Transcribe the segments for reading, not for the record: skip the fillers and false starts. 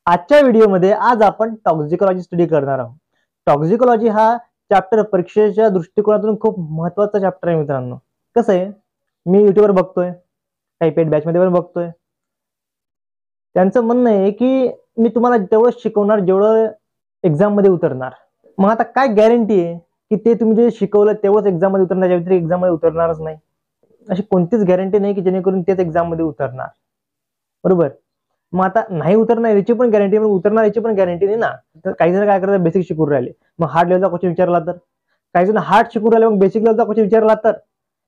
आजच्या व्हिडिओमध्ये आज आपण टॉक्झिकोलॉजी स्टडी करणार आहोत। टॉक्झिकोलॉजी हा चॅप्टर परीक्षेच्या दृष्टिकोनातून खूप महत्त्वाचा चॅप्टर आहे मित्रांनो। कसं आहे, मी युट्यूबवर बघतोय, काही पेड बॅच मध्ये पण बघतोय, त्यांचं म्हणणं आहे की मी तुम्हाला तेवढं शिकवणार जेवढं एक्झाम मध्ये उतरणार। मग आता काय गॅरंटी आहे की ते तुम्ही जे शिकवलं तेवढंच एक्झाम मध्ये उतरणार, त्याच्या व्यतिरिक्त एक्झाम मध्ये उतरणारच नाही? अशी कोणतीच गॅरंटी नाही की जेणेकरून तेच एक्झाम मध्ये उतरणार, बरोबर? मग आता नाही उतरणार याची पण गॅरंटी, पण उतरणार याची पण गॅरंटी नाही ना। तर काही जण काय करतात, बेसिक शिकून राहिले, मग हार्ड लेवलचा क्वेश्चन विचारला तर, काही जण हार्ड शिकून राहिले मग बेसिक लेवलचा क्वेश्चन विचारला तर,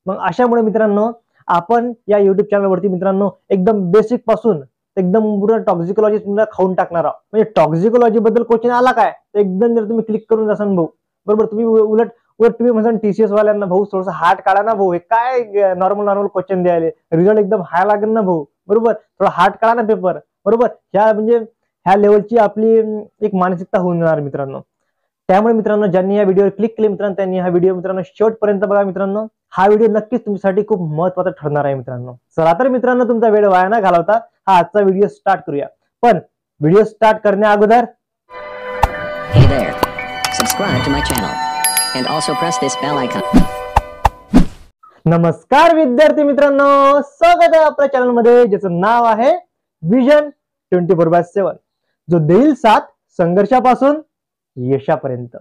मग अशामुळे मित्रांनो आपण या युट्यूब चॅनलवरती मित्रांनो एकदम बेसिक पासून एकदम पूर्ण टॉक्झिकोलॉजी तुम्हाला खाऊन टाकणार आहोत। म्हणजे टॉक्झिकोलॉजी बद्दल क्वेश्चन आला काय तर एकदम जर तुम्ही क्लिक करून जासान भाऊ, बरोबर, तुम्ही उलट उलट तुम्ही म्हणसान टीसीएस वाल्यांना, भाऊ थोडंसं हार्ड काढा ना भाऊ, हे काय नॉर्मल क्वेश्चन द्यायले, रिझल्ट एकदम हाय लागेल ना भाऊ, बरोबर, थोडा हार्ड काढा ना पेपर, बरोबर। ह्या लेवलची आपली एक मानसिकता होऊन जाणार मित्रांनो। त्यामुळे मित्रांनो ज्यांनी या व्हिडिओवर क्लिक केले मित्रांनो त्यांनी हा व्हिडिओ मित्रांनो शेवटपर्यंत बघा मित्रांनो। हा व्हिडिओ नक्कीच तुमच्यासाठी खूप महत्त्वाचा ठरणार आहे मित्रांनो। चला तर मित्रांनो तुमचा वेळ वाया न घालवता हा आजचा व्हिडिओ स्टार्ट करूया। पण व्हिडिओ स्टार्ट करण्या अगोदर Hey there. Subscribe to my channel and also press this bell icon. नमस्कार विद्यार्थी मित्रांनो, स्वागत आहे आपल्या चॅनल मध्ये ज्याचं नाव आहे विजन 24/7, जो देईल साथ संघर्षापासून यशापर्यंत।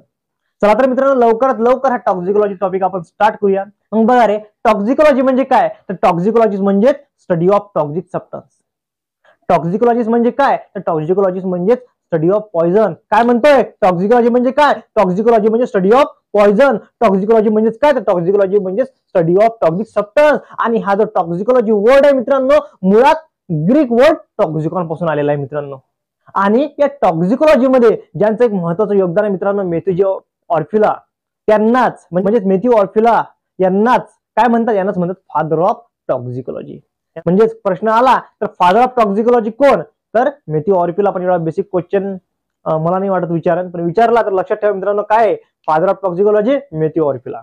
चला तर मित्रांनो लवकरात लवकर हा टॉक्झिकोलॉजी टॉपिक आपण स्टार्ट करूया। मग बघा रे, टॉक्झिकोलॉजी म्हणजे काय? तर टॉक्झिकोलॉजी म्हणजे स्टडी ऑफ टॉक्झिक सबस्टन्स। टॉक्झिकोलॉजी म्हणजे काय? तर टॉक्झिकोलॉजी म्हणजे स्टडी ऑफ पॉइझन। काय म्हणतोय? टॉक्झिकोलॉजी म्हणजे काय? टॉक्झिकोलॉजी म्हणजे स्टडी ऑफ पॉइझन। टॉक्झिकोलॉजी म्हणजे काय? तर टॉक्झिकोलॉजी म्हणजे स्टडी ऑफ टॉक्झिक सबस्टन्स। आणि हा जो टॉक्झिकोलॉजी वर्ड आहे मित्रांनो, मुळात ग्रीक वर्ड टॉक्झिकॉन पासून आलेला आहे मित्रांनो। आणि या टॉक्झिकोलॉजी मध्ये ज्यांचं एक महत्त्वाचं योगदान आहे मित्रांनो, मॅथ्यू ऑर्फिला, त्यांनाच म्हणजे मॅथ्यू ऑर्फिला यांनाच काय म्हणतात? यांनाच म्हणतात फादर ऑफ टॉक्झिकोलॉजी। म्हणजे प्रश्न आला तर फादर ऑफ टॉक्झिकोलॉजी कोण? तर मॅथ्यू ऑर्फिला। पण एवढा बेसिक क्वेश्चन मला नाही वाटत विचारन, पण विचारला तर लक्षात ठेवा मित्रांनो, काय फादर ऑफ टॉक्झिकोलॉजी? मॅथ्यू ऑर्फिला।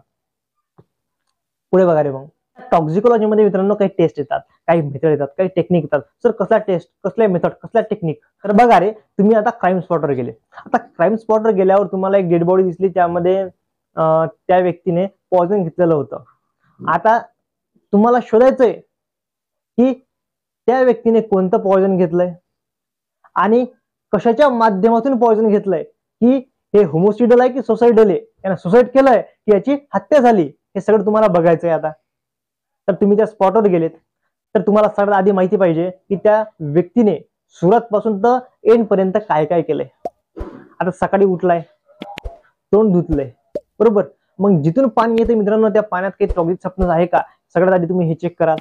पुढे बघा रे, मग टॉक्झिकोलॉजी मध्ये मित्रांनो काही टेस्ट येतात, काही मेथड येतात, काही टेक्निक येतात। सर कसला टेस्ट, कसल्या मेथड, कसल्या टेक्निक? तर बघा रे, तुम्ही आता क्राईम स्पॉटवर गेले, आता क्राईम स्पॉटवर गेल्यावर तुम्हाला एक डेड बॉडी दिसली, त्यामध्ये त्या व्यक्तीने पॉइझन घेतलेलं होतं। आता तुम्हाला शोधायचंय की त्या व्यक्तीने कोणतं पॉइझन घेतलंय आणि कशाच्या माध्यमातून पॉइझन घेतलंय, की हे होमोसिडल आहे की सुसाइडल आहे, याने सुसाइड केलंय की याची हत्या झाली, हे सगळं तुम्हाला बघायचंय। आता तर तुम्ही त्या स्पॉटवर गेलेत तर तुम्हाला सगळ्यात आधी माहिती पाहिजे की त्या व्यक्तीने सुरुवात पासून तर एंड पर्यंत काय काय केलंय। आता सकाळी उठलाय, तोंड धुतलंय, बरोबर, मग जिथून पाणी येते मित्रांनो त्या पाण्यात काही टॉक्झिक सबस्टन्स आहे का, सगळ्यात आधी तुम्ही हे चेक कराल।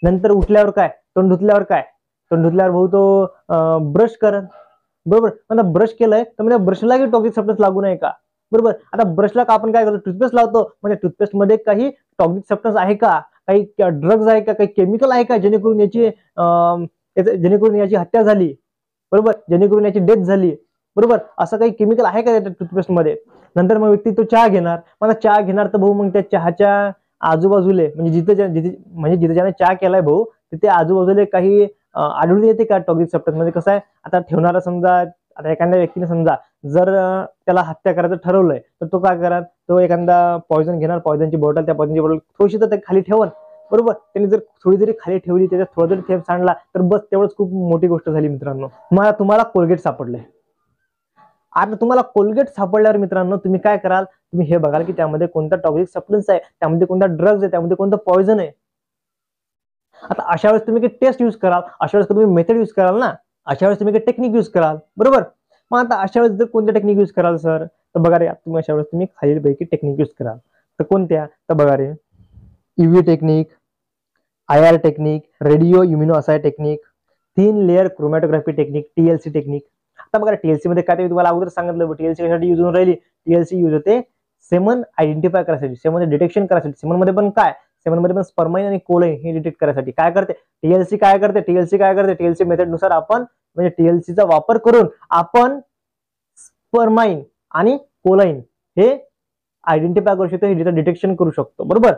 नंतर उठल्यावर काय, तोंड धुतल्यावर काय, तोंड धुतल्यावर भाऊ तो ब्रश करत, बरोबर, आता ब्रश केलंय तर म्हणजे ब्रशला काही टॉक्झिक सबस्टन्स लागू नये का, बरोबर। आता ब्रशला आपण काय करतो, टूथपेस्ट लावतो, म्हणजे टूथपेस्ट मध्ये काही टॉक्झिक सबस्टन्स आहे का, काही ड्रग्ज आहे का, काही केमिकल आहे का जेणेकरून याची हत्या झाली, बरोबर, जेणेकरून याची डेथ झाली, बरोबर, असं काही केमिकल आहे का त्या टूथपेस्ट मध्ये। नंतर मग व्यक्ती तो चहा घेणार, मग चहा घेणार तर भाऊ मग त्या चहाच्या आजूबाजूले म्हणजे जिथे ज्याने चहा केलाय भाऊ तिथे आजूबाजूला काही आढळून येते का टॉक्झिक सबस्टन्स? म्हणजे कसं आहे, आता ठेवणारा समजा, आता एखाद्या व्यक्तीने समजा जर त्याला हत्या करायचं ठरवलंय तर तो काय करणार, तो एखादा पॉइझन घेणार, पॉइझनची बॉटल, त्या पॉइझनची बॉटल थोडीशी तर खाली ठेवल, बरोबर, त्याने जर थोडी जरी खाली ठेवली, त्याच्यात थोडा जरी थेंब सांडला तर बस तेवढंच खूप मोठी गोष्ट झाली मित्रांनो। मग तुम्हाला कोलगेट सापडले, आता तुम्हाला कोलगेट सापडल्यावर मित्रांनो तुम्ही काय कराल, तुम्ही हे बघाल की त्यामध्ये कोणता टॉक्झिक सबस्टन्स आहे, त्यामध्ये कोणता ड्रग्ज आहे, त्यामध्ये कोणतं पॉइझन आहे। आता अशा वेळेस तुम्ही काही टेस्ट यूज कराल, अशा वेळेस तुम्ही मेथड यूज कराल ना, अशा वेळेस तुम्ही काही टेक्निक यूज कराल, बरोबर। मग आता अशा वेळेस जर कोणत्या टेक्निक यूज कराल सर, तर बघा रे, तुम्ही अशा वेळेस तुम्ही खालीलपैकी टेक्निक यूज कराल, तर कोणत्या? तर बघा रे, UV technique, IR technique, radio immuno assay technique, thin layer chromatography technique, TLC technique. आता बघा TLC मध्ये काय, ते तुम्हाला अगोदर सांगितलं, TLC कशासाठी यूज होऊन राहिली, TLC यूज होते सेमन आयडेंटिफाय करायसाठी, सेमन डिटेक्शन करायसाठी। सेमन मध्ये पण काय, सेमन मध्ये पण स्पर्माइन आणि कोलाइन हे डिटेक्ट करायसाठी काय करते TLC, काय करते TLC मेथड नुसार आपण म्हणजे TLC चा वापर करून आपण स्पर्माइन आणि कोलाइन हे आयडेंटिफाय करू शकतो, हे डिटेक्शन करू शकतो, बरोबर।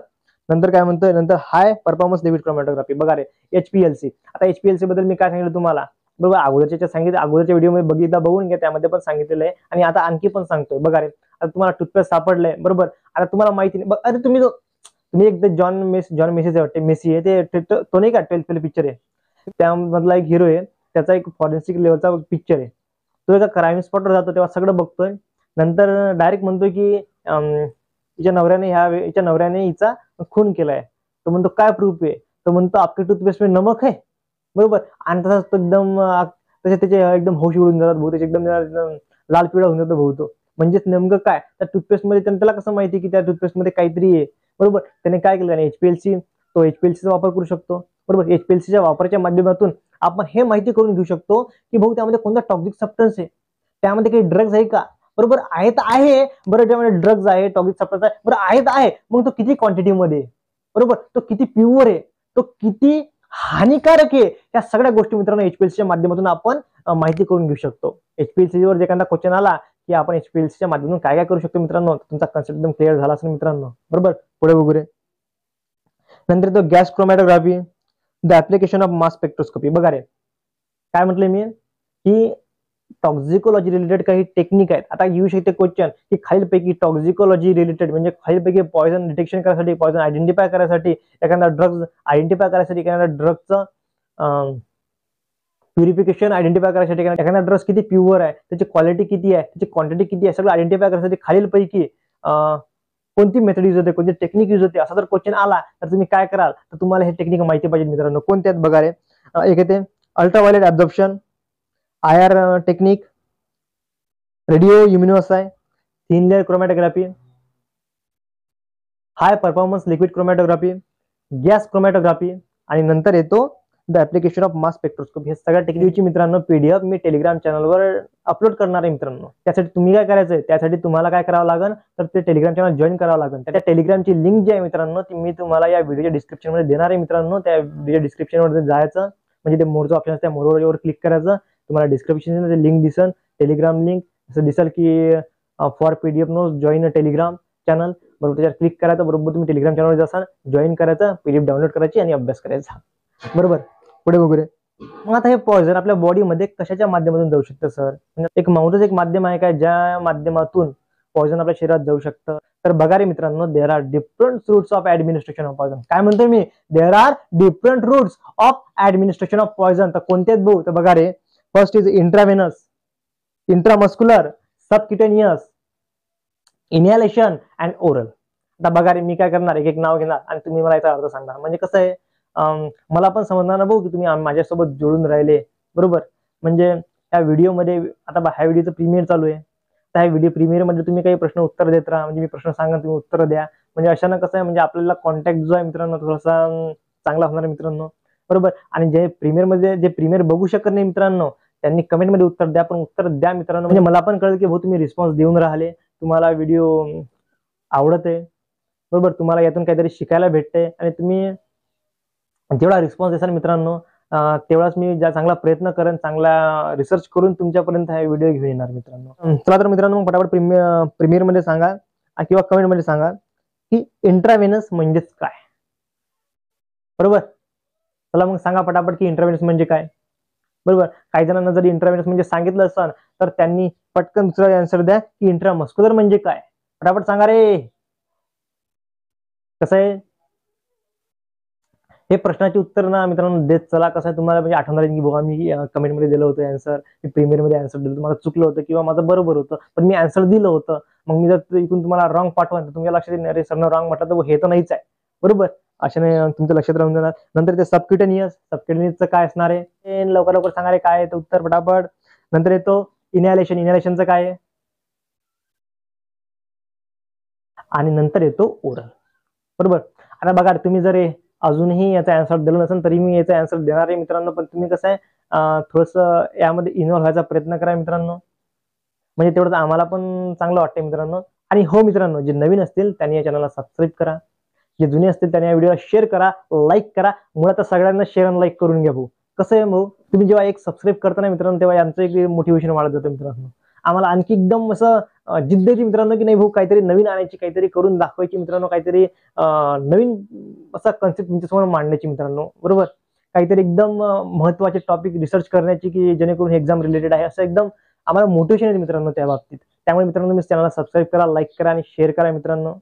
नंतर काय म्हणतोय, नंतर हाय परफॉर्मन्स लिपिड क्रोमॅटोग्राफी, बघा रे HPLC। आता HPLC बद्दल मी काय सांगितलं तुम्हाला, बरोबर. अगोदरच्या सांगितलं, अगोदरच्या व्हिडिओ बघून घ्या, त्यामध्ये पण सांगितलेलं आहे. आणि आता आणखी पण सांगतोय बघा रे. आता तुम्हाला टूथपेस्ट सापडलंय बरोबर. आता तुम्हाला माहिती नाही, अरे तुम्ही एकदा जॉन मेसी वाटते, मेसी आहे ते, तो नाही का 12th पिक्चर आहे, त्यामधला एक हिरो आहे, त्याचा एक फॉरेन्सिक लेवलचा पिक्चर आहे. तो एका क्राईम स्पॉटवर जातो, तेव्हा सगळं बघतोय. नंतर डायरेक्ट म्हणतोय की हिच्या नवऱ्याने हिचा खून केलाय. तो म्हणतो काय प्रूफ आहे? तो म्हणतो आपके टूथपेस्ट में नमक है, बरोबर. आणि तसाच तो एकदम त्याचे एकदम होश उडून जातात भाऊ, त्याचे एकदम लाल पिवळा होऊन जातो भाऊ तो. म्हणजेच नेमकं काय, त्या टूथपेस्ट मध्ये त्याला कसं माहिती की त्या टूथपेस्ट मध्ये काहीतरी आहे, बरोबर. त्याने काय केलं, तो एचपीएलसीचा वापर करू शकतो, बरोबर. एचपीएलसीच्या वापराच्या माध्यमातून आपण हे माहिती करून घेऊ शकतो की भाऊ त्यामध्ये कोणता टॉक्सिक सबस्टन्स आहे, त्यामध्ये काही ड्रग्ज आहे का, बरोबर. आहे तर आहे, बरं. त्यामध्ये ड्रग्ज आहे, टॉक्सिक सबस्टन्स आहे, बरं आहे तर आहे, मग तो किती क्वांटिटीमध्ये, बरोबर. तो किती प्युअर आहे, तो किती हानिकारक आहे, या सगळ्या गोष्टी मित्रांनो एचपीएलसीच्या माध्यमातून आपण माहिती करून घेऊ शकतो. एचपीएलसीवर जर एखादा क्वेश्चन आला की आपण एचपीएलसीच्या माध्यमातून काय काय करू शकतो मित्रांनो, तुमचा कन्सेप्ट एकदम क्लिअर झाला असेल मित्रांनो, बरोबर. पुढे वगैरे नंतर तो gas chromatography, the application of mass spectroscopy. बघा रे, काय म्हटलंय मी की टॉक्झिकोलॉजी रिलेटेड काही टेक्निक आहेत. आता येऊ शकते क्वेश्चन की खालीलपैकी टॉक्झिकोलॉजी रिलेटेड म्हणजे खालीलपैकी पॉयझन डिटेक्शन करायसाठी, पॉयझन आयडेंटिफाय करायसाठी, एखादा ड्रग्ज आयडेंटिफाय करायसाठी, एखाद्या ड्रगचं प्युरिफिकेशन आयडेंटिफाय करायसाठी, एखादा ड्रग्ज किती प्युअर आहे, त्याची क्वालिटी किती आहे, त्याची क्वांटिटी किती आहे, सगळं आयडेंटिफाय करायसाठी खालीलपैकी कोणती मेथड यूज होते, कोणती टेक्निक यूज होते, असा जर क्वेश्चन आला तर तुम्ही काय कराल, तर तुम्हाला हे टेक्निक माहिती पाहिजे मित्रांनो. कोणत्यात बघा रे, एक येते ultraviolet absorption, IR technique, radio immunoassay, thin layer chromatography, high performance liquid chromatography, gas chromatography, आणि नंतर येतो the application of mass spectroscopy. हे सगळ्या टेक्निकची मित्रांनो PDF मी टेलिग्राम चॅनलवर अपलोड करणार आहे मित्रांनो. त्यासाठी तुम्ही काय करायचंय, त्यासाठी तुम्हाला काय करावं लागेल, तर ते टेलिग्राम चॅनल जॉईन करावं लागेल. त्या टेलिग्रामची लिंक जी आहे मित्रांनो ती मी तुम्हाला या व्हिडिओच्या डिस्क्रिप्शन मध्ये देणार आहे मित्रांनो. त्या व्हिडिओच्या डिस्क्रिप्शन वर जायचं, म्हणजे ते मोरचं ऑप्शन असतं, मोरवर क्लिक करायचं, तुम्हाला डिस्क्रिप्शन मध्ये लिंक दिसेल, टेलिग्राम लिंक असं दिसेल की for PDF notes join Telegram channel, बरोबर. त्याच्यावर क्लिक करायचं, बरोबर. तुम्ही टेलिग्राम चॅनलवर जासाल, जॉईन करायचं, PDF डाउनलोड करायची आणि अभ्यास करायचा, बरोबर. पुढे वगैरे मग आता हे पॉयझन आपल्या बॉडीमध्ये कशाच्या माध्यमातून जाऊ शकतं सर? एक माउथच एक माध्यम आहे काय ज्या माध्यमातून पॉयझन आपल्या शरीरात जाऊ शकतं? तर बघा रे मित्रांनो, there are different routes of administration of poison. काय म्हणतोय मी, there are different routes of administration of poison. तर कोणते आहेत भाऊ? तर बघा रे, first is intravenous, intramuscular, subcutaneous, inhalation and oral. आता बघा रे, मी काय करणार, एक एक नाव घेणार आणि तुम्ही मला याचा अर्थ सांगणार. म्हणजे कसं आहे, मला पण समजणार ना भाऊ की तुम्ही माझ्यासोबत जोडून राहिले, बरोबर. म्हणजे या व्हिडिओमध्ये आता ह्या व्हिडिओचं प्रीमियर चालू आहे, त्या व्हिडिओ प्रीमियर मध्ये तुम्ही काही प्रश्न उत्तर देत राहा, म्हणजे मी प्रश्न सांगा तुम्ही उत्तर द्या. म्हणजे अशानं कसं आहे, म्हणजे आपल्याला कॉन्टॅक्ट जो आहे मित्रांनो थोडासा चांगला होणार आहे मित्रांनो, बरोबर. आणि जे प्रीमियर मध्ये जे प्रीमियर बघू शकत नाही मित्रांनो, त्यांनी कमेंट मध्ये उत्तर द्या, पण उत्तर द्या मित्रांनो. म्हणजे मला पण कळेल की भाऊ तुम्ही रिस्पॉन्स देऊन राहिले, तुम्हाला व्हिडिओ आवडत आहे, बरोबर. तुम्हाला यातून काहीतरी शिकायला भेटते आणि तुम्ही जेवढा रिस्पॉन्स देसाल मित्रांनो तेवढाच मी चांगला प्रयत्न करेन, चांगला रिसर्च करून तुमच्यापर्यंत हा व्हिडिओ घेऊन येणार मित्रांनो. चला तर मित्रांनो, मग फटाफट प्रीमियर मध्ये सांगा किंवा कमेंट मध्ये सांगा की इंट्राव्हेनस म्हणजेच काय, बरोबर. चला मग सांगा फटाफट की इंट्राव्हेनस म्हणजे काय, बरोबर. काही जणांना जर इंट्राव्हेनस म्हणजे सांगितलं असेल तर त्यांनी पटकन दुसरा आन्सर द्या की इंट्रामस्क्युलर म्हणजे काय. फटाफट सांगा रे. कसं आहे, हे प्रश्नाची उत्तर ना मित्रांनो देत चला. कसं आहे, तुम्हाला म्हणजे आठवणार की बाबा मी कमेंट मध्ये दिलं होतं आन्सर, मी प्रीमियर मध्ये आन्सर दिलं, माझं चुकलं होतं किंवा माझं बरोबर होतं, पण मी आन्सर दिलं होतं. मग मी जर इकडून तुम्हाला रॉंग पाठवा तर तुमच्या लक्षात येईल, अरे सरनं रॉंग म्हटलं तर हे तर नाहीच आहे, बरोबर. अशाने तुमच्या लक्षात राहून जाणार. नंतर ते सबक्युटेनियसचं काय असणार आहे, लवकर लवकर सांगा रे काय आहे उत्तर फटाफट. नंतर येतो इनहेलेशनचं काय आहे, आणि नंतर येतो ओरल, बरोबर. आता बघा तुम्ही जर अजूनही याचा आन्सर दिला नसेल तरी मी याचा आन्सर देणार आहे मित्रांनो, पण तुम्ही कसं आहे थोडंसं यामध्ये इन्व्हॉल्व व्हायचा प्रयत्न करा मित्रांनो, म्हणजे तेवढं आम्हाला पण चांगलं वाटतंय मित्रांनो. आणि हो मित्रांनो, जे नवीन असतील त्यांनी या चॅनलला सबस्क्राईब करा, जे जुने असतील त्यांनी या व्हिडिओला शेअर करा, लाईक करा. मुळात सगळ्यांना शेअर आणि लाईक करून घ्या भाऊ. कसं आहे भाऊ, तुम्ही जेव्हा एक सबस्क्राईब करता ना मित्रांनो, तेव्हा यांचं एक मोटिवेशन वाढत जातं मित्रांनो. आम्हाला आणखी एकदम असं जिद्द येते मित्रांनो की नाही भाऊ काहीतरी नवीन आणायची, काहीतरी करून दाखवायची मित्रांनो, काहीतरी नवीन असा कन्सेप्ट तुमच्यासमोर मांडण्याची मित्रांनो, बरोबर. काहीतरी एकदम महत्त्वाचे टॉपिक रिसर्च करण्याची की जेणेकरून एक्झाम रिलेटेड आहे असं एकदम आम्हाला मोटिवेशन आहे मित्रांनो त्या बाबतीत. त्यामुळे मित्रांनो तुम्ही चॅनलला सबस्क्राईब करा, लाईक करा आणि शेअर करा मित्रांनो.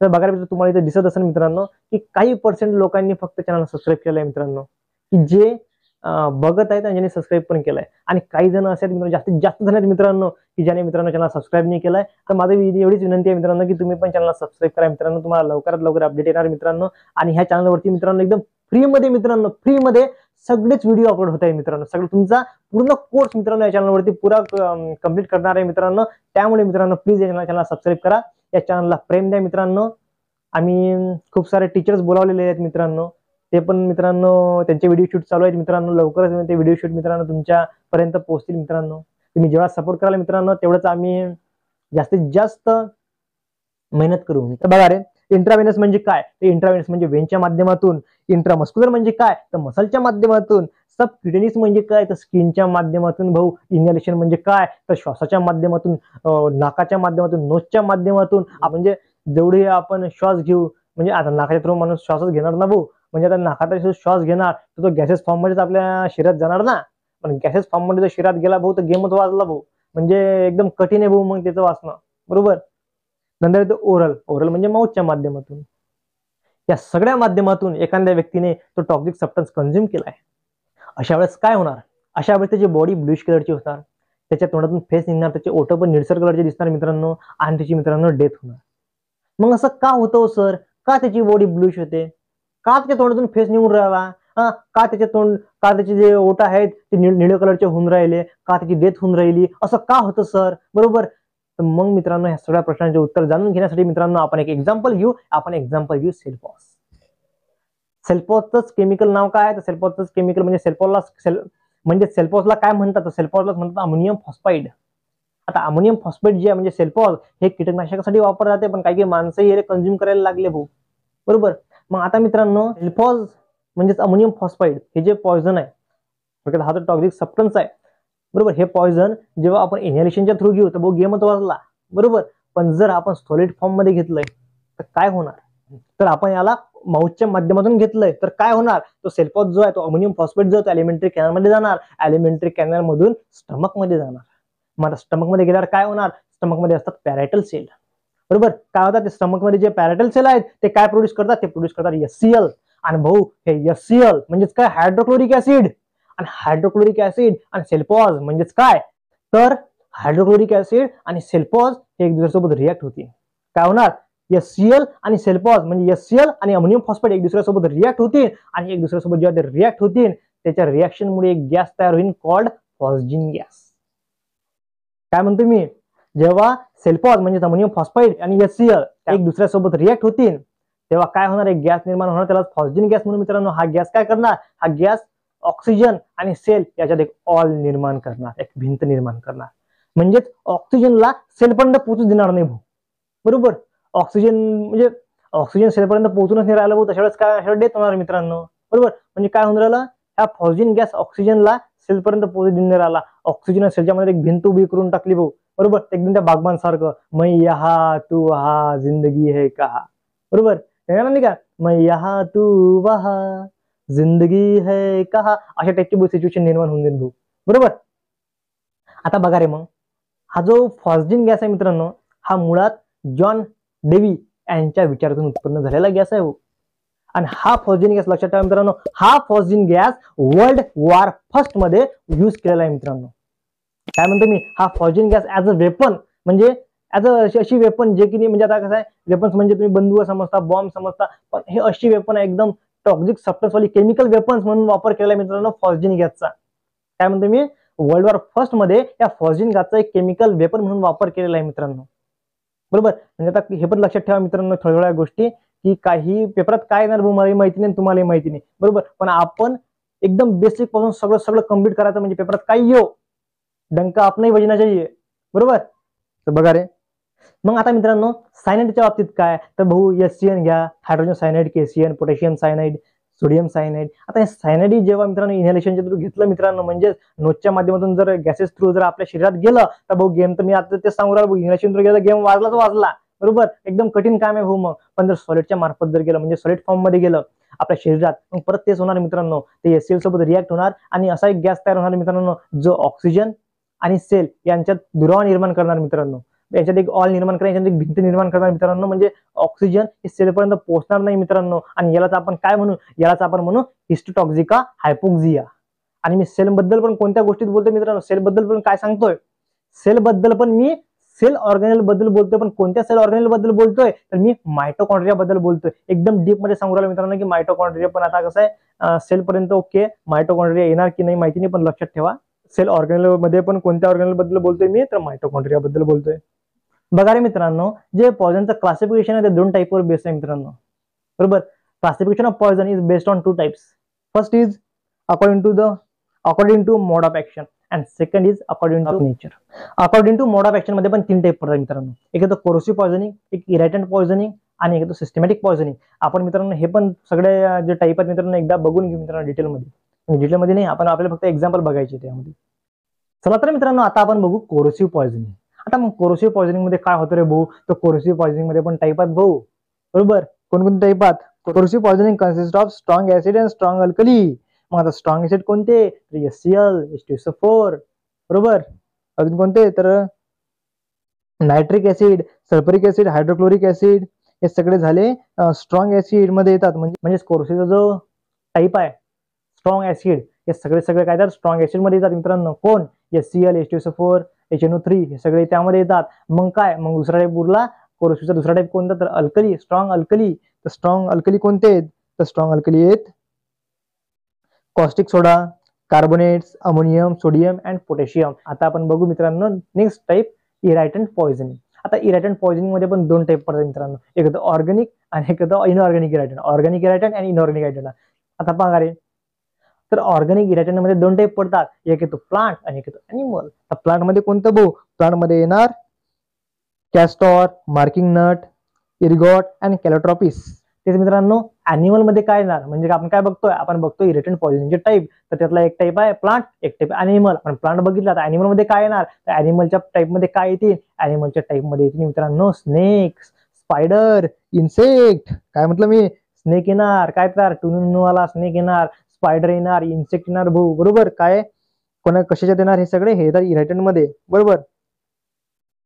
तर बघा मित्रांनो तुम्हाला इथे दिसत असेल मित्रांनो की काही पर्सेंट लोकांनी फक्त चॅनलला सबस्क्राईब केलं आहे मित्रांनो, की जे बघत आहेत आणि ज्यांनी सबस्क्राईब पण केलंय. आणि काही जण असे मित्रांनो जास्तीत जास्त जण आहेत मित्रांनो की ज्याने मित्रांनो चॅनल सबस्क्राईब नाही केलाय. तर माझी एवढीच विनंती आहे मित्रांनो की तुम्ही पण चॅनलला सबस्क्राईब करा मित्रांनो. तुम्हाला लवकरात लवकर अपडेट येणार मित्रांनो. आणि ह्या चॅनलवरती मित्रांनो एकदम फ्रीमध्ये मित्रांनो फ्रीमध्ये सगळेच व्हिडिओ अपलोड होत आहे मित्रांनो. सगळं तुमचा पूर्ण कोर्स मित्रांनो या चॅनलवरती पुरा कंप्लीट करणार आहे मित्रांनो. त्यामुळे मित्रांनो प्लीज या चॅनलला सबस्क्राईब करा, या चॅनलला प्रेम द्या मित्रांनो. आम्ही खूप सारे टीचर्स बोलावलेले आहेत मित्रांनो, ते पण मित्रांनो त्यांचे व्हिडिओ शूट चालू आहेत मित्रांनो. लवकरच ते व्हिडिओ शूट मित्रांनो तुमच्यापर्यंत पोहोचतील मित्रांनो. तुम्ही जेवढा सपोर्ट कराल मित्रांनो तेवढंच आम्ही जास्तीत जास्त मेहनत करू. तर बघा रे, इंट्राव्हेनस म्हणजे काय? तर इंट्राव्हेनस म्हणजे वेनच्या माध्यमातून, इंट्रामस्क्युलर म्हणजे काय? तर मसलच्या माध्यमातून, सबक्युटेनियस म्हणजे काय? तर स्किनच्या माध्यमातून. भाऊ इनहेलेशन म्हणजे काय? तर श्वासाच्या माध्यमातून, नाकाच्या माध्यमातून, नोजच्या माध्यमातून. म्हणजे जेवढे आपण श्वास घेऊ, म्हणजे आता नाकाच्या थ्रू माणूस श्वासच घेणार ना भाऊ, म्हणजे आता नाकाचा श्वास घेणार तर तो गॅसेस फॉर्म मध्येच आपल्या शरीरात जाणार ना. पण गॅसेस फॉर्म मध्ये जर शरीरात गेला भाऊ तर गेमच वाजला भाऊ, म्हणजे एकदम कठीण आहे भाऊ मग त्याचं वाचणं, बरोबर. नंतर येतो ओरल. ओरल म्हणजे माउथच्या माध्यमातून. या सगळ्या माध्यमातून एखाद्या व्यक्तीने तो टॉक्सिक सबस्टन्स कंझ्युम केलाय. अशा वेळेस काय होणार? अशा वेळेस त्याची बॉडी ब्लूइश कलरची होणार, त्याच्या तोंडातून फेस निघणार, त्याचे ओठ पण निळसर कलरचे दिसणार मित्रांनो, आणि त्याची मित्रांनो डेथ होणार. मग असं का होतं सर? का त्याची बॉडी ब्लूइश होते? का त्याच्या तोंडातून फेस निघून राहिला? का त्याचे जे ओठ आहेत ते निळ्या कलरचे होऊन राहिले? का त्याची डेथ होऊन राहिली? असं का होतं सर? बरोबर. तर मग मित्रांनो ह्या सगळ्या प्रश्नांचे उत्तर जाणून घेण्यासाठी मित्रांनो आपण एक एक्झाम्पल घेऊ. आपण एक्झाम्पल घेऊ सेल्फॉस. सेल्फॉसचं केमिकल नाव काय आहे? तर सेल्फॉसचं केमिकल म्हणजे सेल्फॉसला काय म्हणतात? तर सेल्फॉसला म्हणतात अमोनियम फॉस्फाईड. आता अमोनियम फॉस्फेट जे आहे म्हणजे सेल्फॉस हे कीटकनाशकासाठी वापरले जाते, पण काही माणसंही हे कंझ्युम करायला लागले भाऊ, बरोबर. मग आता मित्रांनो सेल्फॉस म्हणजेच अमोनियम फॉस्फाईड हे जे पॉइझन आहे, हा तर टॉक्सिक सबस्टन्स आहे, बरोबर. हे पॉइझन जेव्हा आपण इनहेलेशनच्या थ्रू घेऊ तर भाऊ गेमच वाजला, बरोबर. पण जर आपण सॉलिड फॉर्म मध्ये घेतलंय तर काय होणार? तर आपण याला माउथच्या माध्यमातून घेतलंय तर काय होणार? तो सेल्फॉस जो आहे तो अमोनियम फॉस्फेट जो एलिमेंटरी कॅनल मध्ये जाणार, एलिमेंटरी कॅनल मधून स्टमक मध्ये जाणार. मग आता स्टमक मध्ये गेल्यावर काय होणार? स्टमक मध्ये असतात पॅराइटल सेल, बरोबर. काय होतात ते स्टमक मध्ये जे पॅराइटल सेल आहेत ते काय प्रोड्यूस करतात? ते प्रोड्यूस करतात HCl. आणि भाऊ हे HCl म्हणजेच काय? Hydrochloric acid. आणि हायड्रोक्लोरिक ऍसिड आणि सेल्फॉस म्हणजेच काय? तर हायड्रोक्लोरिक ऍसिड आणि सेल्फॉस हे एक दुसऱ्यासोबत रिॲक्ट होतील. काय होणार? HCl आणि सेल्फॉस म्हणजे HCl आणि अमोनियम फॉस्फेट एक दुसऱ्यासोबत रिॲक्ट होतील, आणि एक दुसऱ्यासोबत जेव्हा ते रिॲक्ट होतील त्याच्या रिॲक्शनमुळे एक गॅस तयार होईल कॉल्ड फॉस्जिन गॅस. काय म्हणतो मी? जेव्हा सेल्फॉस म्हणजे अमोनियम फॉस्फाईड आणि HCl एक दुसऱ्यासोबत रिॲक्ट होतील तेव्हा काय होणार? एक गॅस निर्माण होणार, त्याला फॉस्जिन गॅस म्हणून मित्रांनो. हा गॅस काय करणार? हा गॅस ऑक्सिजन आणि सेल याच्यात एक ऑल निर्माण करणार, एक भिंत निर्माण करणार. म्हणजेच ऑक्सिजनला सेलपर्यंत पोहोचू देणार नाही भाऊ, बरोबर. ऑक्सिजन सेलपर्यंत पोहोचूनच नाही राहिलं भाऊ, तशा वेळेस काय डेथ होणार मित्रांनो, बरोबर. म्हणजे काय होऊन राहिलं? ह्या फॉस्जिन गॅस ऑक्सिजनला सेलपर्यंत पोहोचू देऊन नाही राहिला. ऑक्सिजन सेलच्या मध्ये एक भिंत उभी करून टाकली भाऊ, बरोबर. एकदम त्या बागबान सारखं, मै यहाँ तू वहा जिंदगी है कहा, बरोबर. नाही का, मै यहाँ तू वहा जिंदगी है कहा, अशा टाईपची सिच्युएशन निर्माण होऊन जाईल भाऊ, बरोबर. आता बघा रे, मग हा जो फॉस्जिन गॅस आहे मित्रांनो हा मुळात जॉन डेवी यांच्या विचारातून उत्पन्न झालेला गॅस आहे. आणि हा फॉस्जिन गॅस लक्षात ठेवा मित्रांनो, हा phosgene gas world war first मध्ये यूज केलेला आहे मित्रांनो. काय म्हणतो मी? हा phosgene gas as a weapon, म्हणजे ऍज अशी वेपन जे की म्हणजे आता कसं आहे, वेपन्स म्हणजे तुम्ही बंदूक समजता, बॉम्ब समजता, पण हे अशी वेपन आहे एकदम टॉक्सिक सबस्टन्स वाली केमिकल वेपन्स म्हणून वापर केला आहे मित्रांनो फॉस्जिन गॅसचा. काय म्हणतो मी? वर्ल्ड वॉर फर्स्ट मध्ये या फॉस्जिन गॅसचा एक केमिकल वेपन म्हणून वापर केलेला आहे मित्रांनो, बरोबर. म्हणजे आता हे पण लक्षात ठेवा मित्रांनो थोड्या गोष्टी, की काही पेपरात काय येणार मलाही माहिती नाही, तुम्हालाही माहिती नाही, बरोबर. पण आपण एकदम बेसिक पासून सगळं कंप्लीट करायचं, म्हणजे पेपरात काही येऊ डंका आपणही बजना चाहिए, बरोबर. तर बघा रे, मग आता मित्रांनो सायनाइडच्या बाबतीत काय? तर भाऊ HCN घ्या, hydrogen cyanide, KCN, potassium cyanide, sodium cyanide. आता हे सायनाइड जेव्हा मित्रांनो इनहेलेशनच्या थ्रू घेतलं मित्रांनो, म्हणजे नोजच्या माध्यमातून जर गॅसेस थ्रू जर आपल्या शरीरात गेलं तर भाऊ गेम, तर मी आता ते सांगू राहिलो, इनहेलेशन थ्रू गेलं गेम वाजला, बरोबर. एकदम कठीण काम आहे भाऊ. मग पण जर सॉलिडच्या मार्फत जर गेलं म्हणजे सॉलिड फॉर्म मध्ये गेलं आपल्या शरीरात, मग परत तेच होणार मित्रांनो, ते HCl सोबत रिॲक्ट होणार आणि असा एक गॅस तयार होणार मित्रांनो जो ऑक्सिजन आणि सेल यांच्यात दुरावा निर्माण करणार मित्रांनो, याच्यात एक ऑल निर्माण करणार, याच्यात एक भिंत निर्माण करणार मित्रांनो, म्हणजे ऑक्सिजन हे सेलपर्यंत पोहोचणार नाही मित्रांनो, आणि यालाच आपण काय म्हणू, यालाच आपण म्हणू हिस्टोटॉक्सिका हायपोक्सिया. आणि मी सेल बद्दल पण कोणत्या गोष्टीत बोलतोय मित्रांनो, सेल बद्दल पण काय सांगतोय, सेल बद्दल पण मी सेल ऑर्गॅनेल बद्दल बोलतोय, पण कोणत्या सेल ऑर्गॅनेल बद्दल बोलतोय तर मी मायटोकॉन्ड्रिया बद्दल बोलतोय. एकदम डीप मध्ये सांगू राहिलो मित्रांनो की मायटोकॉन्ड्रिया पण आता कसं आहे सेल पर्यंत ओके, मायटोकॉन्ड्रिया येणार की नाही माहिती नाही, पण लक्षात ठेवा सेल ऑर्गॅनेल मध्ये पण कोणत्या ऑर्गॅनेल बद्दल बोलतोय मी तर मायटोकॉन्ड्रिया बद्दल बोलतोय. बघा रे मित्रांनो, जे पॉइझनचं क्लासिफिकेशन आहे ते 2 टाईपवर बेस आहे मित्रांनो, बरोबर. Classification of poison is based on 2 types. First is according to mode of action and second is according to nature. According to mode of action मध्ये पण 3 टाईप पडतात मित्रांनो, एक येतो कोरोसिव्ह पॉइझनिंग, एक इरिटंट पॉइझनिंग आणि एक येतो सिस्टमॅटिक पॉइझनिंग. आपण मित्रांनो हे पण सगळे जे टाईप आहेत मित्रांनो एकदा बघून घेऊ मित्रांनो डिटेलमध्ये नाही, आपण आपल्याला फक्त एक्झाम्पल बघायचे त्यामध्ये. चला तर मित्रांनो आता आपण बघू कोरोसिव्ह पॉइझनिंग. आता मग कोरोसिव्ह पॉइझनिंग मध्ये काय होतं रे भाऊ, तर कोरोसिव्ह पॉइझनिंग मध्ये पण टाईप आहेत भाऊ, बरोबर. कोणकोणते टाईप आहेत, corrosive poisoning consist of strong acid and strong alkali. मग आता स्ट्रॉंग ऍसिड कोणते, HCl, H2SO4, बरोबर. अजून कोणते तर nitric acid, sulphuric acid, hydrochloric acid, हे सगळे झाले स्ट्रॉंग ऍसिड मध्ये येतात. म्हणजे कोरोसिव्हचा जो टाईप आहे स्ट्रॉंग ऍसिड, हे सगळे काय तर स्ट्रॉंग ऍसिड मध्ये येतात मित्रांनो. कोण, HCl, H2SO4, HNO3 हे सगळे त्यामध्ये येतात. मग काय, मग दुसरा टाईप उरला कोरोसिव्हचा दुसरा टाईप कोणता तर अल्कली, स्ट्रॉंग अल्कली. तर स्ट्रॉंग अल्कली कोणते आहेत, तर स्ट्रॉंग अल्कली आहेत caustic soda, carbonates, ammonium, sodium and potassium. आता आपण बघू मित्रांनो नेक्स्ट टाईप इरायटंट पॉइझनिंग. आता इरायटंट पॉइझनिंग मध्ये पण 2 टाईप पडतात मित्रांनो, एक होतं ऑर्गॅनिक आणि एक होतं इनऑर्गॅनिक इरायटंट. ऑर्गॅनिक इरायटंट आणि इनऑर्गॅनिक इरायटंट. आता पहा रे, तर ऑर्गॅनिक इरायटंट मध्ये 2 टाईप पडतात, एक येतो प्लांट आणि एक येतो अॅनिमल. तर प्लांट मध्ये कोणतं भाऊ, प्लांट मध्ये येणार कॅस्टॉर, मार्किंग नट, इरिगॉट अँड कॅलोट्रॉपिस. तेच मित्रांनो अॅनिमल मध्ये काय येणार, म्हणजे आपण काय बघतोय, आपण बघतोय इरिटंट पॉइझनिंगचे टाईप. तर त्यातला एक टाईप आहे प्लांट, एक टाईप अॅनिमल. आपण प्लांट बघितला तर अॅनिमल मध्ये काय येणार, तर अॅनिमलच्या टाईप मध्ये काय येतील, अॅनिमलच्या टाईप मध्ये येतील मित्रांनो स्नेक्स, स्पायडर, इन्सेक्ट. काय म्हटलं मी, स्नेक येणार, काय तर टुनवाला स्नेक येणार, स्पायडर येणार, इन्सेक्ट येणार भाऊ, बरोबर. काय कोणा कशाच्यात येणार, हे सगळे हे येतात इरायटंट मध्ये, बरोबर.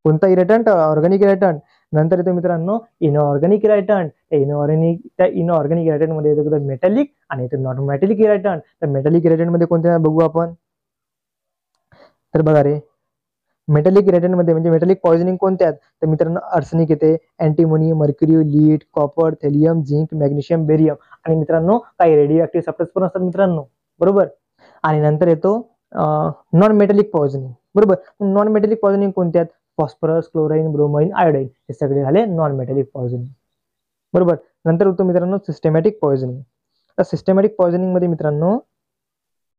कोणता इरेटंट, ऑर्गॅनिक इरेटंट. नंतर येतो मित्रांनो इनऑर्गॅनिक इरेटंट. त्या इनऑर्गॅनिक इरेटंट मध्ये येतो मेटॅलिक आणि येतो नॉन मेटॅलिक इरेटंट. तर मेटॅलिक इरेटंट मध्ये कोणते बघू आपण, तर बघा रे, मेटॅलिक इरेटंट मध्ये म्हणजे मेटॅलिक पॉइझनिंग कोणते आहेत, तर मित्रांनो आर्सेनिक येते, antimony, mercury, lead, copper, thallium, zinc, magnesium, barium. आणि मित्रांनो काही रेडिओ ऍक्टिव्ह सबस्टन्स पण असतात मित्रांनो, बरोबर. आणि नंतर येतो नॉन मेटॅलिक पॉइझनिंग, बरोबर. नॉन मेटॅलिक पॉइझनिंग कोणते आहेत, फॉस्फरस, क्लोराईन, ब्रोमाइन, आयोडाईन, हे सगळे झाले नॉन मेटॅलिक पॉइझनिंग, बरोबर. नंतर होतो मित्रांनो सिस्टमॅटिक पॉइझनिंग. तर सिस्टमॅटिक पॉइझनिंग मध्ये मित्रांनो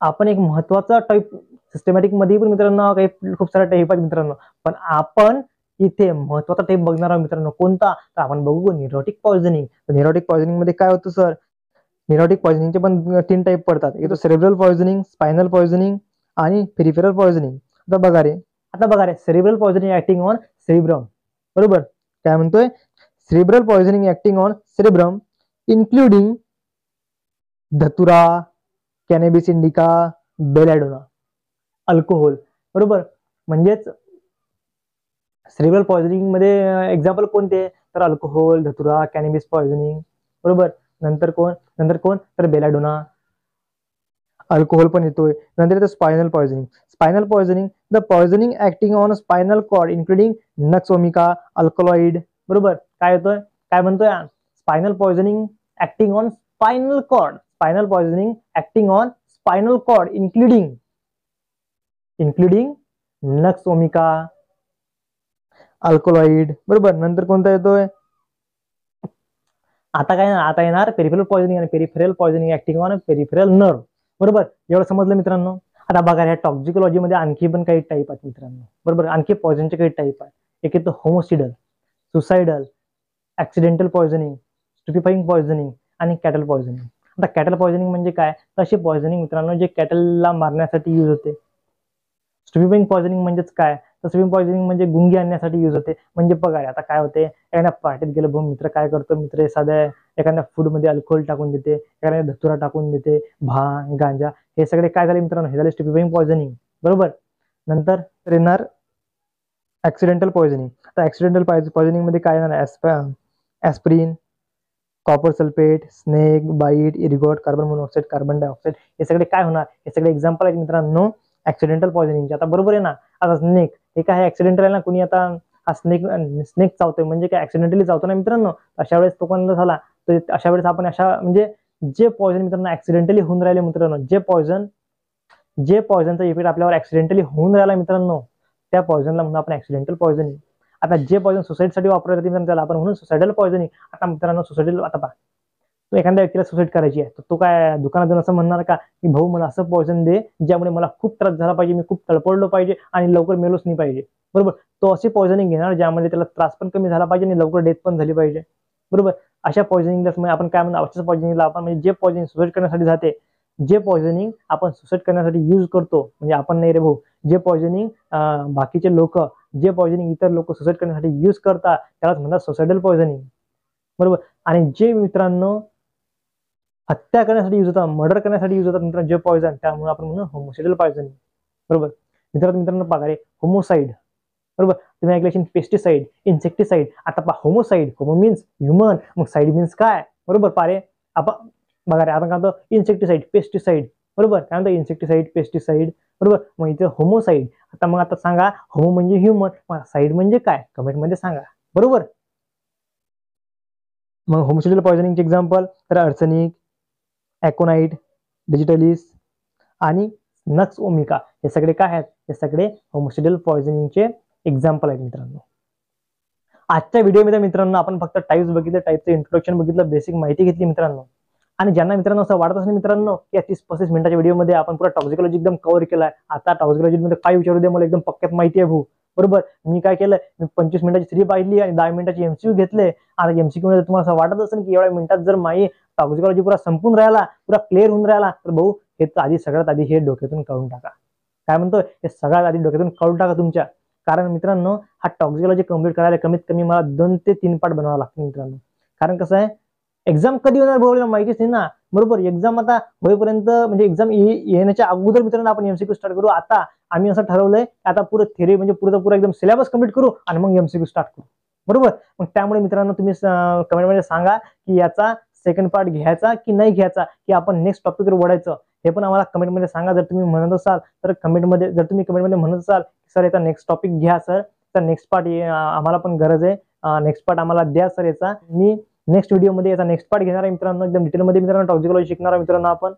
आपण एक महत्वाचा टाईप, सिस्टमॅटिक मध्ये पण मित्रांनो काही खूप सारे टाईप आहेत मित्रांनो, पण आपण इथे महत्वाचा टाईप बघणार आहोत मित्रांनो. कोणता, तर आपण बघू न्यूरोटिक पॉइझनिंग. तर न्यूरोटिक पॉइझनिंग मध्ये काय होतं सर, न्यूरोटिक पॉइझनिंगचे पण 3 टाईप पडतात, एक तो सेरेब्रल पॉइझनिंग, स्पायनल पॉइझनिंग आणि पेरिफेरल पॉइझनिंग. आता बघा रे cerebral poisoning acting on cerebrum, बरोबर. काय म्हणतोय, cerebral poisoning acting on cerebrum including dhatura, cannabis indica, belladonna, alcohol, बरोबर. म्हणजेच सेरेब्रल पॉइझनिंग मध्ये एक्झाम्पल कोणते, तर अल्कोहोल, धतुरा, कॅनॅबिस पॉइझनिंग, बरोबर. नंतर कोण तर बेलाडोना, अल्कोहोल पण येतोय. नंतर येतं spinal poisoning. Spinal poisoning, the poisoning acting on spinal cord including nux vomica, alkaloid, बरोबर. काय येतोय, काय म्हणतोय, spinal poisoning acting on spinal cord, spinal poisoning acting on spinal cord including nux vomica, alkaloid, बरोबर. नंतर कोणता येतोय, आता येणार पेरिफेरल पॉइझनिंग आणि peripheral poisoning acting on peripheral nerve, बरोबर. एवढं समजलं मित्रांनो. आता बघा या टॉक्सिकोलॉजी मध्ये आणखी पण काही टाईप आहेत मित्रांनो, बरोबर. आणखी पॉइझनचे काही टाईप आहेत, एक येतो होमोसिडल, सुसाइडल, ऍक्सिडेंटल पॉइझनिंग, स्टुपिफाइंग पॉइझनिंग आणि कॅटल पॉइझनिंग. आता कॅटल पॉइझनिंग म्हणजे काय, तशी पॉइझनिंग मित्रांनो जे कॅटलला मारण्यासाठी यूज होते. स्टुपिफाइंग पॉइझनिंग म्हणजेच काय, तर स्लीपिंग पॉइझनिंग म्हणजे गुंगी आणण्यासाठी यूज होते. म्हणजे बघा आता काय होते, एखाद्या पार्टीत गेलं भाऊ मित्र काय करतो, मित्र साध्या एखाद्या फूडमध्ये अल्कोहोल टाकून देते, एखाद्या धतुरा टाकून देते, भांग गांजा, हे सगळे काय झाले मित्रांनो, हे झाले स्लीपिंग पॉइझनिंग. बरोबर. नंतर येणार ऍक्सिडेंटल पॉइझनिंग. तर ऍक्सिडेंटल पॉइझनिंग मध्ये काय येणार, aspirin, copper sulphate, snake bite, ergot, carbon monoxide, carbon dioxide, हे सगळे काय होणार, हे सगळे एक्झाम्पल आहेत मित्रांनो ऍक्सिडेंटल पॉइझनिंगचे. आता बरोबर आहे ना. आता स्नेक हे काय ऍक्सिडेंटल आहे ना, कुणी आता हा स्नेक चावतोय म्हणजे काय ऍक्सिडेंटली चावतो ना मित्रांनो. अशा वेळेस तो कोणाला झाला, तर अशा वेळेस आपण अशा म्हणजे जे पॉइझन मित्रांनो ऍक्सिडेंटली होऊन राहिले मित्रांनो, जे पॉइझनचा इफेक्ट आपल्यावर ऍक्सिडेंटली होऊन राहिला मित्रांनो, त्या पॉइझनला म्हणून आपण ऍक्सिडेंटल पॉइझनिंग. आता जे पॉइझन सुसाईडसाठी वापरले जाते त्याला आपण म्हणून सुसाइडल पॉइझनिंग. आता मित्रांनो सुसाइडल, आता पहा तो एखाद्या व्यक्तीला सुसाईड करायची आहे, तर तो काय दुकानात जाऊन असं म्हणणार का की भाऊ मला असं पॉइझन दे ज्यामुळे मला खूप त्रास झाला पाहिजे, मी खूप तळपडलो पाहिजे आणि लवकर मेलोच नाही पाहिजे. बरोबर. तो अशी पॉइझनिंग घेणार ज्यामध्ये त्याला त्रास पण कमी झाला पाहिजे आणि लवकर डेथ पण झाली पाहिजे. बरोबर. अशा पॉइझनिंगला आपण काय म्हणतो, अशा पॉइझनिंगला आपण म्हणजे जे पॉइझनिंग सुसाईड करण्यासाठी जाते, जे पॉइझनिंग आपण सुसाईड करण्यासाठी यूज करतो, म्हणजे आपण नाही रे भाऊ, जे पॉइझनिंग बाकीचे लोक, जे पॉइझनिंग इतर लोक सुसाईड करण्यासाठी यूज करतात त्यालाच म्हणतात सुसाइडल पॉइझनिंग. बरोबर. आणि जे मित्रांनो हत्या करण्यासाठी यूज होतात, मर्डर करण्यासाठी यूज होतात मित्रांनो जे पॉइझन, त्यामुळे आपण म्हणू होमोसाइडल पॉइझनिंग. बरोबर. मित्रांनो पहा होमोसाइड. बरोबर. तुम्ही ऐकले असेल पेस्टिसाइड, इन्सेक्टिसाइड. आता पहा होमोसाइड, होमो मीन्स ह्युमन, मग साइड मीन्स काय. बरोबर. पारे आपण बघा रे, आपण काय म्हणतो इन्सेक्टिसाइड, पेस्टिसाइड. बरोबर. काय म्हणतो इन्सेक्टिसाइड, पेस्टिसाइड. बरोबर. मग इथे होमोसाइड. आता सांगा होमो म्हणजे ह्युमन, मग साइड म्हणजे काय, कमेंट मध्ये सांगा. बरोबर. मग होमोसाइडल पॉइझनिंगचे एक्झाम्पल तर आर्सेनिक, ॲकोनाइट, डिजिटलिस आणि नक्स ओमिका, हे सगळे काय आहेत, हे सगळे होमोसाइडल पॉइझनिंगचे एक्झाम्पल आहेत मित्रांनो. आजच्या व्हिडिओमध्ये मित्रांनो आपण फक्त टाईप्स बघितले, टाईपचं इंट्रोडक्शन बघितलं, बेसिक माहिती घेतली मित्रांनो. आणि ज्यांना मित्रांनो असं वाटत असेल मित्रांनो की 30-35 मिनिटाच्या व्हिडिओमध्ये आपण पुरा टॉक्सिकोलॉजी एकदम कव्हर केलाय, आता टॉक्सिकोलॉजीमध्ये काय विचारू दे मला एकदम पक्क्यात माहिती आहे भाऊ. बरोबर. मी काय केलं, मी 25 मिनिटाची थ्री पाहिली आणि 10 मिनिटाची एमसीक्यू घेतले. आता एमसीक्यू मध्ये तुम्हाला असं वाटत असेल की एवढ्या मिनिटात जर माई टॉक्सिकोलॉजी पुरा संपून राहिला, पुरा क्लिअर होऊन राहिला, तर भाऊ हे आधी सगळ्यात आधी हे डोक्यातून काढून टाका. काय म्हणतो, हे सगळ्यात आधी डोक्यातून काढून टाका तुमच्या. कारण मित्रांनो हा टॉक्सिकोलॉजी कम्प्लीट करायला कमीत कमी मला 2 ते 3 पार्ट बनवावं लागतं मित्रांनो. कारण कसं आहे, एक्झाम कधी होणार भाऊ माहितीच नाही ना. बरोबर. एक्झाम आता होईपर्यंत म्हणजे एक्झाम येण्याच्या अगोदर मित्रांनो आपण एमसीक्यू स्टार्ट करू. आता आम्ही असं ठरवलंय आता पुरं थेरी म्हणजे पुरा एकदम सिलेबस कम्प्लीट करू आणि मग एमसीक्यू स्टार्ट करू. बरोबर. मग त्यामुळे मित्रांनो तुम्ही कमेंटमध्ये सांगा की याचा सेकंड पार्ट घ्यायचा की नाही घ्यायचा, की आपण नेक्स्ट टॉपिकवर वळायचं, हे पण आम्हाला कमेंटमध्ये सांगा. जर तुम्ही म्हणत असाल तर कमेंटमध्ये, जर तुम्ही कमेंटमध्ये म्हणत असाल सर याचा नेक्स्ट टॉपिक घ्या सर, तर नेक्स्ट पार्ट आम्हाला पण गरज आहे, नेक्स्ट पार्ट आम्हाला द्या सर याचा, मी नेक्स्ट व्हिडिओमध्ये याचा नेक्स्ट पार्ट घेणार आहे मित्रांनो, एकदम डिटेलमध्ये मित्रांनो टॉक्सिकोलॉजी शिकणार आहे मित्रांनो आपण.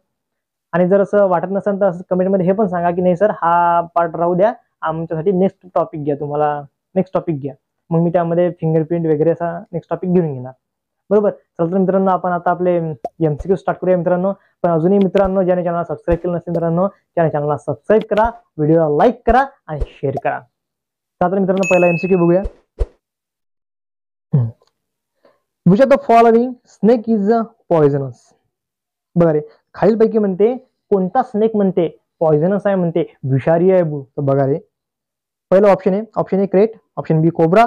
आणि जर असं वाटत नसेल तर कमेंटमध्ये हे पण सांगा की नाही सर हा पार्ट राहू द्या, आमच्यासाठी नेक्स्ट टॉपिक घ्या, तुम्हाला नेक्स्ट टॉपिक घ्या, मग मी त्यामध्ये फिंगरप्रिंट वगैरे असा नेक्स्ट टॉपिक घेऊन घेणार. बरोबर. चला तर मित्रांनो आपण आता आपले एमसीक्यू स्टार्ट करूया मित्रांनो. पण अजूनही मित्रांनो ज्याने चॅनल सबस्क्राईब केलं नसेल मित्रांनो, त्याने चॅनलला सबस्क्राईब करा, व्हिडिओला लाईक करा आणि शेअर करा. चला तर मित्रांनो पहिला एमसीक्यू बघूया. Which of the following snake is poisonous? बघा रे, खालीलपैकी म्हणते कोणता स्नेक म्हणते पॉइझनस आहे, म्हणते विषारी आहे. तर बघा रे, पहिला ऑप्शन आहे, option A krait, option B cobra,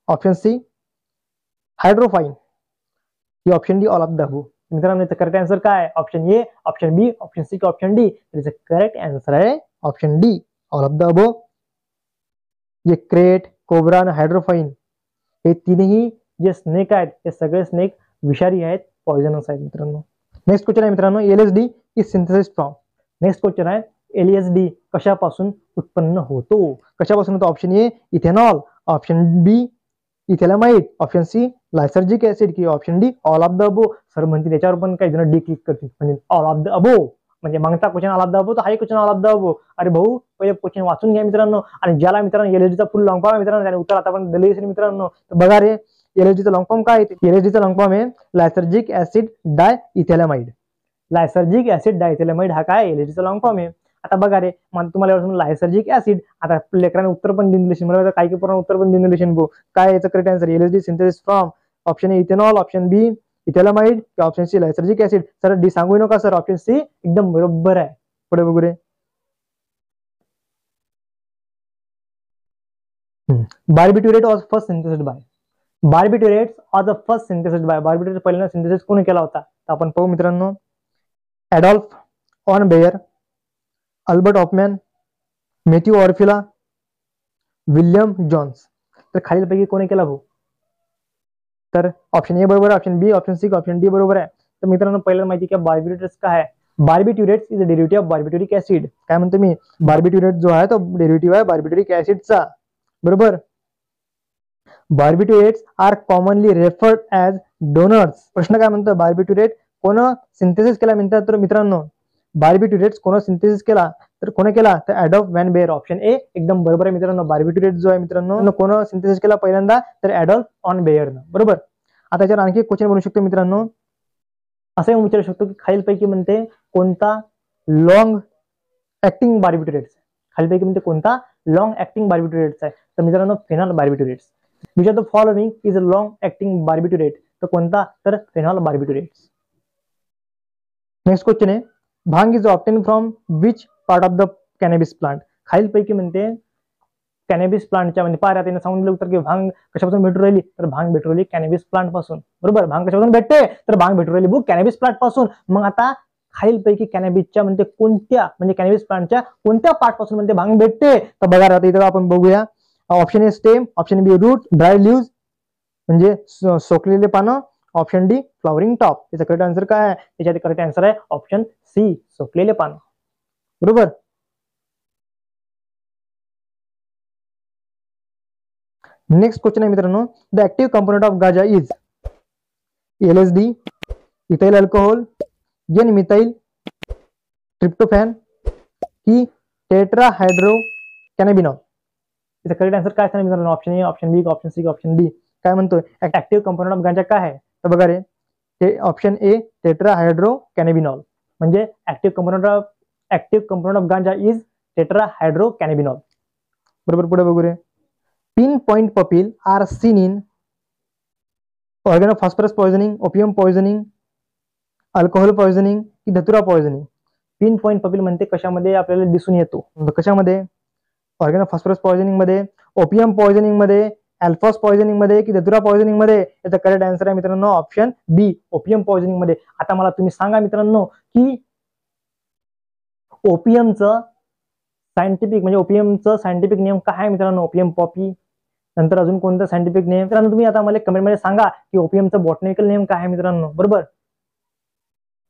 option C hydrophine, की option D all of the above. मित्रांनो याचा करेक्ट आन्सर काय, option A, option B, option C की ऑप्शन डी. त्याचा करेक्ट आन्सर आहे option D, all of the above. जे krait, cobra आणि hydrophine हे तीनही जे स्नेक आहेत ते सगळे स्नेक विषारी आहेत, पॉइझनस आहेत मित्रांनो. नेक्स्ट क्वेश्चन आहे मित्रांनो, LSD is synthesis from. Next question आहे, एलएसडी कशापासून उत्पन्न होतो, कशापासून होतो. Option A ethanol, option B ethylamide, option C lysergic acid, की option D all of the above. Sir म्हणतील याच्यावर पण काही जण डी क्लिक करतील, म्हणजे ऑल ऑफ द अबव म्हणजे मागचा question all of the above, तर हा question all of the above. अरे भाऊ पहिले क्वेश्चन वाचून घ्या मित्रांनो. आणि ज्याला मित्रांनो एलएसडीचा फुल लॉंग फॉर्म आहे मित्रांनो त्याने उत्तर आतापर्यंत दिले असेल मित्रांनो. तर बघा रे, एलएसडीचा लॉंग फॉर्म काय आहे, एलएसडीचा लॉंग फॉर्म आहे लायसर्जिक ऍसिड डायइथेलामाइड. लायसर्जिक ऍसिड डायइथेलामाइड हा काय एलएसडीचा लॉंग फॉर्म आहे. आता बघा रे, मग तुम्हाला लायसर्जिक ऍसिड, आता लेकरांनी उत्तर पण दिलेशन, मला काही पूर्ण उत्तर पण दिलेशन भाऊ. काय याचं correct answer, LSD synthesis from option A ethanol, option B ethylamide, option C lysergic acid. Sir D सांगू नका सर, ऑप्शन सी एकदम बरोबर आहे. पुढे बघू रे, barbiturate was first synthesised by. Barbiturates are the first synthesised by. Barbiturate पहिल्यांदा synthesis कोणी केला होता तर आपण पाहू मित्रांनो. Adolf von Baeyer, Albert Hofmann, Matthew Orfila, William Johns. तर खालीलपैकी कोणी केला भाऊ? तर ऑप्शन ए बरोबर, option B, option C, option D बरोबर आहे. तर मित्रांनो पहिल्यांदा माहिती की बार्बिट्युरेट्स काय आहे. Barbiturates is a derivative of barbituric acid. काय म्हणतो मी? बार्बिट्युरेट जो आहे तो डेरिव्हेटिव्ह आहे बार्बिट्युरिक ऍसिडचा. बरोबर. Barbiturates are commonly referred as downers. प्रश्न काय म्हणतो? बार्बिट्युरेट कोण सिंथेसिस केला म्हणतात? तर मित्रांनो बार्बिट्युरेट्स कोण सिंथेसिस केला तर कोण केला? तर Adolf von Baeyer. Option A एकदम बरोबर आहे मित्रांनो. बार्बिट्युरेट जो आहे मित्रांनो कोण सिंथेसिस केला पहिल्यांदा? तर ॲडॉल्फ ऑन बेयरनं. बरोबर. आता याच्यावर आणखी एक क्वेश्चन बनवू शकतो मित्रांनो. असं विचारू शकतो की खालीलपैकी म्हणते कोणता लॉंग ऍक्टिंग बार्बिट्युरेट्स? खालीलपैकी म्हणते कोणता लॉंग ऍक्टिंग बार्बिट्युरेट्स आहे? तर मित्रांनो phenol barbiturates. Which of the following is a long acting barbiturate? तर कोणता? तर फेनॉल बार्बिट्युरेट्स. नेक्स्ट क्वेश्चन आहे bhang is obtain from which part of the cannabis plant? खालीलपैकी म्हणते कॅनॅबिस प्लांटच्या म्हणजे पार्ट त्याने सांगून दिलं उत्तर की भांग कशापासून भेटू राहिली? तर भांग भेटू राहिली कॅनॅबिस प्लांट पासून. बरोबर. भांग कशापासून भेटते? तर भांग भेटू राहिली बुक कॅनॅबिस प्लांट पासून. मग आता खालीलपैकी कॅनॅबिसच्या म्हणते कोणत्या म्हणजे कॅनॅबिस प्लांटच्या कोणत्या पार्ट पासून म्हणते भांग भेटते? तर बघा आता इथं आपण बघूया. Option A stem, option B root, dry leaves म्हणजे सोकलेले पानं, ऑप्शन डी फ्लॉवरिंग टॉप. त्याचा करेक्ट आन्सर काय आहे? त्याच्यात करेक्ट आन्सर आहे ऑप्शन सी सोकलेले पानं. बरोबर. नेक्स्ट क्वेश्चन आहे मित्रांनो. The active component of ganja is LSD, ethyl alcohol, N methyl tryptophan की टेट्रा हायड्रो कॅनॅबिनॉल. त्याचा करेक्ट आन्सर काय आहे मित्रांनो? Option A, option B, option C, option D. काय म्हणतोय? ऍक्टिव्ह कंपोनेंट ऑफ गांजा काय आहे? तर बघा रे ते option A tetrahydrocannabinol म्हणजे active component of ganja is tetrahydrocannabinol. बरोबर. पुढे बघू रे. Pinpoint pupil are seen in organophosphorus poisoning, opium poisoning, alcohol poisoning की धतुरा पॉइझनिंग? पिन पॉइंट पपील म्हणते कशामध्ये आपल्याला दिसून येतो? कशामध्ये? ऑर्गॅनोफॉस्फरस पॉइझनिंग मध्ये, ओपियम पॉइझनिंग मध्ये, अल्फॉस पॉइझनिंग मध्ये की धतुरा पॉइझनिंग मध्ये? याचा करेक्ट आन्सर आहे मित्रांनो ऑप्शन बी ओपियम पॉइझनिंग मध्ये. आता मला तुम्ही सांगा मित्रांनो की ओपियमचं सायंटिफिक म्हणजे ओपियमचं सायंटिफिक नेम काय आहे मित्रांनो? Opium Poppy. नंतर अजून कोणतं सायंटिफिक नेम? मित्रांनो तुम्ही आता मला कमेंट मध्ये सांगा की ओपियमचं बॉटनिकल नेम काय आहे मित्रांनो. बरोबर.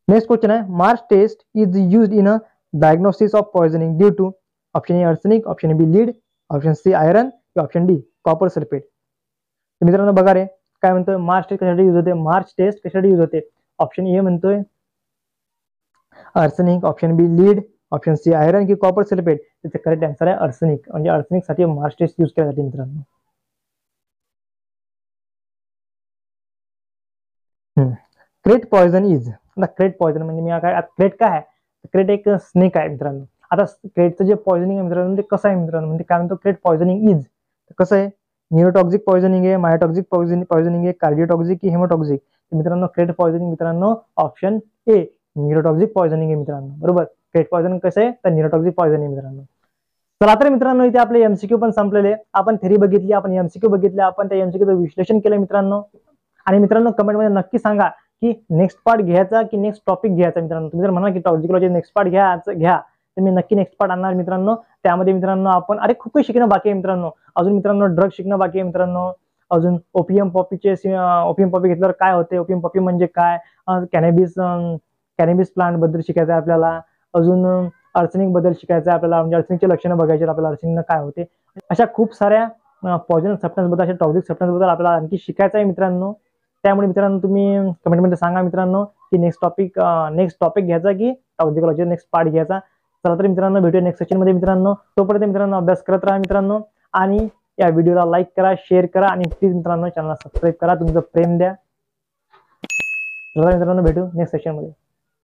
नेक्स्ट क्वेश्चन आहे Marsh test is used in a diagnosis of poisoning due to option A arsenic, option B lead, option C iron की ऑप्शन डी कॉपर सल्फेट. तर मित्रांनो बघा रे काय म्हणतोय मार्स टेस्ट कशासाठी यूज होते? मार्स टेस्ट कशासाठी यूज होते? ऑप्शन ए म्हणतोय arsenic, option B lead, option C iron की कॉपर सल्फेट? त्याचं करेक्ट आन्सर आहे आर्सेनिक म्हणजे आर्सेनिक साठी मार्स टेस्ट यूज केला जाते मित्रांनो. Crate poison is. आता क्रेट पॉइझन म्हणजे मी काय क्रेट काय आहे? क्रेट एक स्नेक आहे मित्रांनो. आता क्रेटचं जे पॉइझनिंग आहे मित्रांनो ते कसं आहे मित्रांनो म्हणजे काय म्हणतो क्रेट पॉइझनिंग इज कसं आहे? न्यूरोटॉक्सिक पॉइझनिंग आहे, मायोटॉक्सिक पॉइझनिंग आहे, कार्डिओटॉक्सिक की हेमोटॉक्सिक? मित्रांनो क्रेट पॉइझनिंग मित्रांनो ऑप्शन ए न्यूरोटॉक्सिक पॉइझनिंग आहे मित्रांनो. बरोबर. क्रेट पॉइझन कसं आहे? तर न्यूरोटॉक्सिक पॉइझनिंग मित्रांनो. चला तर मित्रांनो इथे आपले एमसीक्यू पण संपलेले. आपण थेरी बघितली, आपण एमसीक्यू बघितले, आपण त्या एमसीक्यूचं विश्लेषण केलं मित्रांनो. आणि मित्रांनो कमेंटमध्ये नक्की सांगा की नेक्स्ट पार्ट घ्यायचा की नेक्स्ट टॉपिक घ्यायचा मित्रांनो. तुम्ही जर म्हणा की टॉक्सिकोलॉजी नेक्स्ट पार्ट घ्या तर मी नक्की नेक्स्ट पार्ट आणणार मित्रांनो. त्यामध्ये मित्रांनो आपण खूप काही शिकणं बाकी आहे मित्रांनो. अजून मित्रांनो ड्रग शिकणं बाकी आहे मित्रांनो. अजून ओपियम पॉपी घेतल्यावर काय होते? ओपियम पॉपी म्हणजे काय? कॅनॅबिस प्लांट बद्दल शिकायचं आहे आपल्याला. अजून आर्सेनिक बद्दल शिकायचं आहे आपल्याला म्हणजे आर्सेनिकची लक्षणं बघायची आपल्याला. आर्सेनिक काय होते? अशा खूप साऱ्या पॉइझनस सबस्टन्स बद्दल, अशा टॉक्सिक सबस्टन्स बद्दल आपल्याला आणखी शिकायचं आहे मित्रांनो. त्यामुळे मित्रांनो तुम्ही कमेंटमध्ये सांगा मित्रांनो की नेक्स्ट टॉपिक घ्यायचा की टॉक्सिकोलॉजी नेक्स्ट पार्ट घ्यायचा. चला तर मित्रांनो भेटूया नेक्स्ट सेशन मध्ये मित्रांनो. तोपर्यंत मित्रांनो अभ्यास करत राहा मित्रांनो आणि या व्हिडिओला लाईक करा, शेअर करा आणि प्लीज मित्रांनो चॅनलला सबस्क्राईब करा. तुमचं प्रेम द्या. चला मित्रांनो भेटू नेक्स्ट सेशन मध्ये.